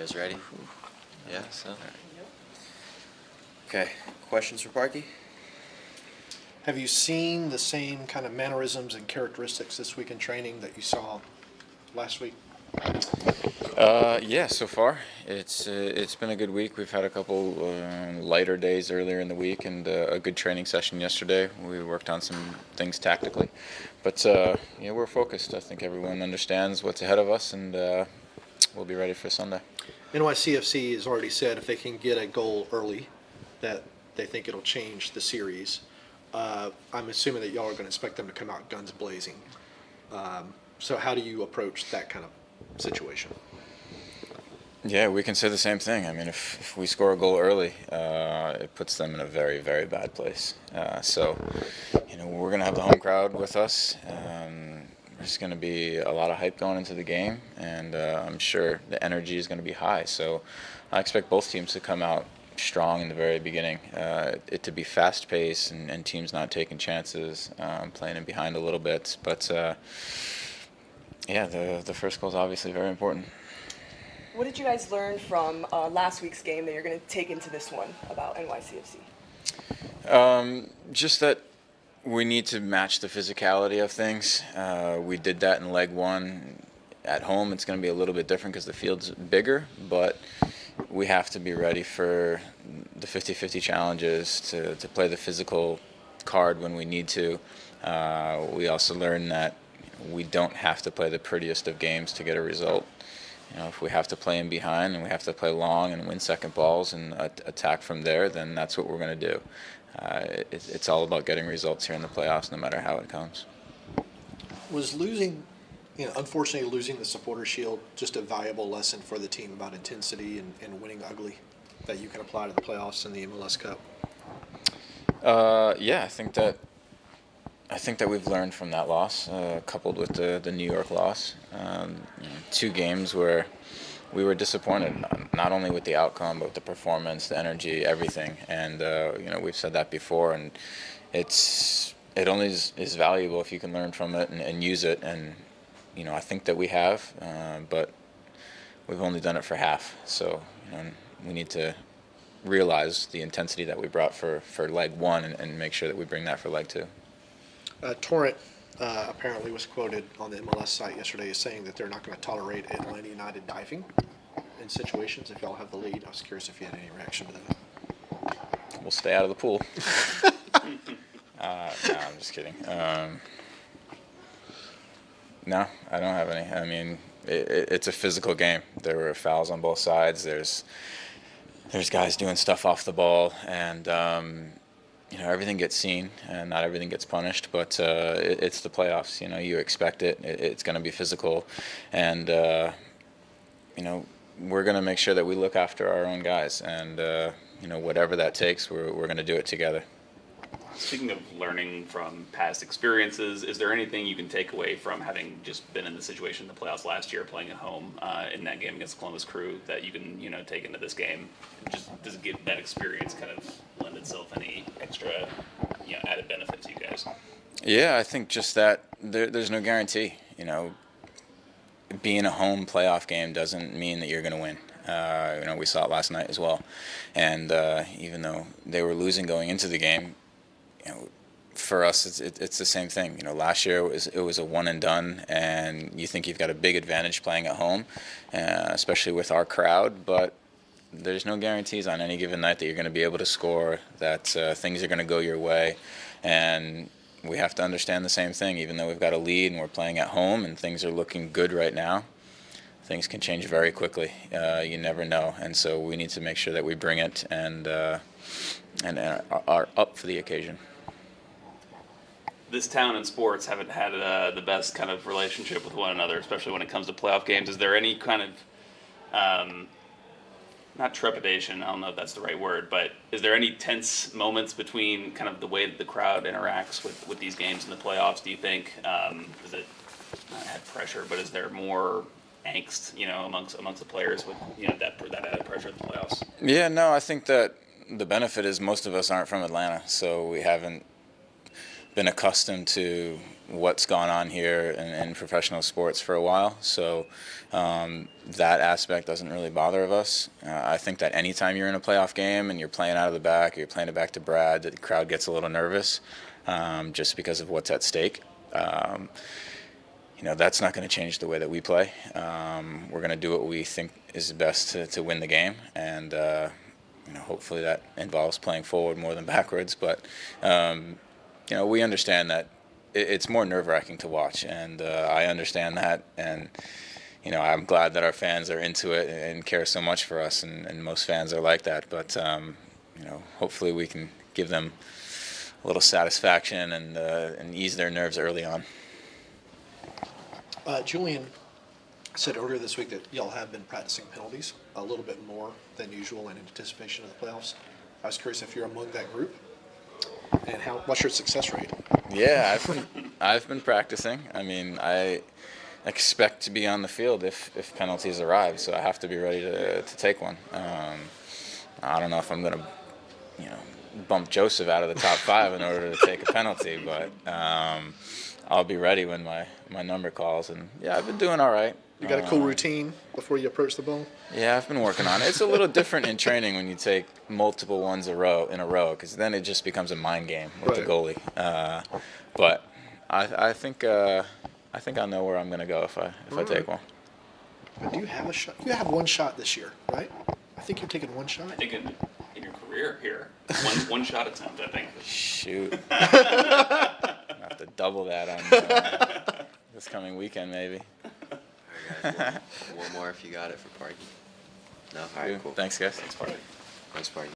guys ready? Yeah, so. Okay, questions for Parky? Have you seen the same kind of mannerisms and characteristics this week in training that you saw last week? Yeah, so far it's been a good week. We've had a couple lighter days earlier in the week and a good training session yesterday. We worked on some things tactically, but yeah, we're focused. I think everyone understands what's ahead of us, and we'll be ready for Sunday. NYCFC has already said if they can get a goal early, that they think it'll change the series. I'm assuming that y'all are going to expect them to come out guns blazing. So how do you approach that kind of situation? Yeah, we can say the same thing. I mean, if we score a goal early, it puts them in a very, very bad place. So, we're going to have the home crowd with us. There's going to be a lot of hype going into the game, and I'm sure the energy is going to be high. So I expect both teams to come out strong in the very beginning, it to be fast-paced and teams not taking chances, playing in behind a little bit. But, yeah, the first goal is obviously very important. What did you guys learn from last week's game that you're going to take into this one about NYCFC? Just that we need to match the physicality of things. We did that in leg one. At home, it's going to be a little bit different because the field's bigger, but we have to be ready for the 50-50 challenges, to play the physical card when we need to. We also learned that we don't have to play the prettiest of games to get a result. If we have to play in behind and we have to play long and win second balls and attack from there, then that's what we're going to do. It's all about getting results here in the playoffs, no matter how it comes. Was unfortunately losing the Supporter Shield just a valuable lesson for the team about intensity and winning ugly that you can apply to the playoffs and the MLS Cup? Yeah, I think that we've learned from that loss, coupled with the New York loss. 2 games where we were disappointed, not only with the outcome, but with the performance, the energy, everything. And we've said that before, and it only is valuable if you can learn from it and use it. And I think that we have, but we've only done it for half. So we need to realize the intensity that we brought for leg one and make sure that we bring that for leg two. Torrent apparently was quoted on the MLS site yesterday as saying that they're not going to tolerate Atlanta United diving in situations if y'all have the lead. I was curious if you had any reaction to that. We'll stay out of the pool. No, I'm just kidding. No, I don't have any. I mean, it's a physical game. There were fouls on both sides. There's guys doing stuff off the ball, and everything gets seen, and not everything gets punished. But it's the playoffs. You expect it. It's going to be physical, and we're going to make sure that we look after our own guys, and whatever that takes, we're going to do it together. Speaking of learning from past experiences, is there anything you can take away from having just been in the situation in the playoffs last year, playing at home in that game against Columbus Crew, that you can take into this game? Just does it give that experience kind of lend itself any extra added benefit to you guys? Yeah, I think just that there's no guarantee. Being a home playoff game doesn't mean that you're going to win. We saw it last night as well, and even though they were losing going into the game, for us, it's the same thing. Last year it was a one and done, and you think you've got a big advantage playing at home, especially with our crowd. But there's no guarantees on any given night that you're going to be able to score, that things are going to go your way, and we have to understand the same thing. Even though we've got a lead and we're playing at home and things are looking good right now, things can change very quickly. You never know, and so we need to make sure that we bring it and are up for the occasion. This town and sports haven't had the best kind of relationship with one another, especially when it comes to playoff games. Is there any kind of, not trepidation, I don't know if that's the right word, but is there any tense moments between kind of the way that the crowd interacts with these games in the playoffs, do you think? Is it not had pressure, but is there more angst, amongst the players with, that added pressure in the playoffs? Yeah, no, I think that the benefit is most of us aren't from Atlanta, so we haven't been accustomed to what's gone on here in professional sports for a while, so that aspect doesn't really bother us. I think that anytime you're in a playoff game and you're playing out of the back, or you're playing it back to Brad, the crowd gets a little nervous just because of what's at stake. That's not going to change the way that we play. We're going to do what we think is best to win the game, and hopefully that involves playing forward more than backwards. But we understand that it's more nerve-wracking to watch, and I understand that. And I'm glad that our fans are into it and care so much for us, and most fans are like that. But hopefully we can give them a little satisfaction and ease their nerves early on. Julian said earlier this week that y'all have been practicing penalties a little bit more than usual in anticipation of the playoffs. I was curious if you're among that group, and what's your success rate? Yeah, I've been practicing. I mean, I expect to be on the field if penalties arrive, so I have to be ready to take one. I don't know if I'm gonna bump Joseph out of the top 5 in order to take a penalty, but I'll be ready when my number calls. And yeah, I've been doing all right. You got a cool routine before you approach the ball? Yeah, I've been working on it. It's a little different in training when you take multiple ones in a row, because then it just becomes a mind game with the goalie. But I think I know where I'm going to go if I take one. But do you have a shot? You have one shot this year, right? I think you've taken one shot. I think in your career here, one shot attempt, I think. Shoot. I have to double that on this coming weekend, maybe. All right, guys. One more if you got it for Parky. No? All right, cool. Thanks, guys. Thanks, Party. Thanks, Parky.